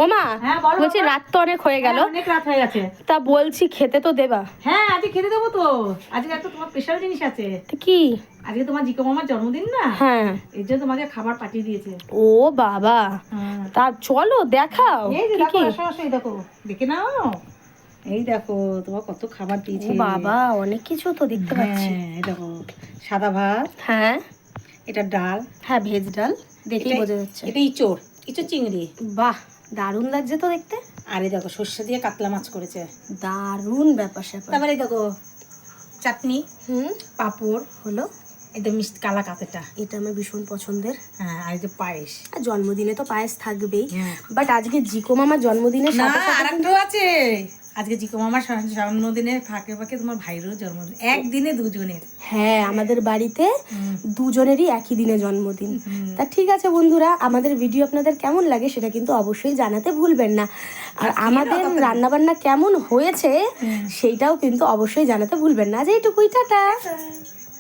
ওমা বলছি রাত তো অনেক হয়ে গেল। অনেক রাত হয়ে গেছে। তা বলছি খেতে তো দেবা? হ্যাঁ আজকে খেতে দেবো তো। আজকে একটা তোমার স্পেশাল জিনিস আছে। কি? আজকে তোমার জিকো মামার জন্মদিন না? হ্যাঁ। এর জন্য তোমাকে খাবার পাঠিয়ে দিয়েছে। ও বাবা, তা চলো দেখাও। এই যে কি দেখো, কি? আসো আসো, এই দেখো, দেখে নাও। এই দেখো তোমার কত খাবার দিয়েছে। ও বাবা, অনেক কিছু তো দেখতে পাচ্ছি। হ্যাঁ এই দেখো, সাদা ভাত, হ্যাঁ এটা ডাল, হ্যাঁ ভেজ ডাল, দেখেই বোঝা যাচ্ছে। এটা ইঁচড় চিংড়ি। বাহ, দারুণ লাগছে তো দেখতে। আর এই দেখো সর্ষে দিয়ে কাতলা মাছ করেছে, দারুণ ব্যাপার স্যাপার। তারপরে এই দেখো চাটনি, পাঁপড়, হলো এটা মিষ্টি কালা কাতেটা, এটা আমার ভীষণ পছন্দের। হ্যাঁ আর এই যে পায়েস। আর জন্মদিনে তো পায়েস থাকবেই, হ্যাঁ। বাট আজকে জিকো মামার জন্মদিনের না সাথে সাথে আরেকটাও আছে। আজকে জিকো মামার জন্মদিনের ফাঁকে ফাঁকে তোমার ভাইয়েরও জন্মদিন, একদিনে দুজনের। হ্যাঁ, আমাদের বাড়িতে দুজনেরই একই দিনে জন্মদিন। তা ঠিক আছে বন্ধুরা, আমাদের ভিডিও আপনাদের কেমন লাগে সেটা কিন্তু অবশ্যই জানাতে ভুলবেন না। আর আমাদের রান্নাবান্না কেমন হয়েছে সেইটাও কিন্তু অবশ্যই জানাতে ভুলবেন না। যে এইটুকুই, টাটা।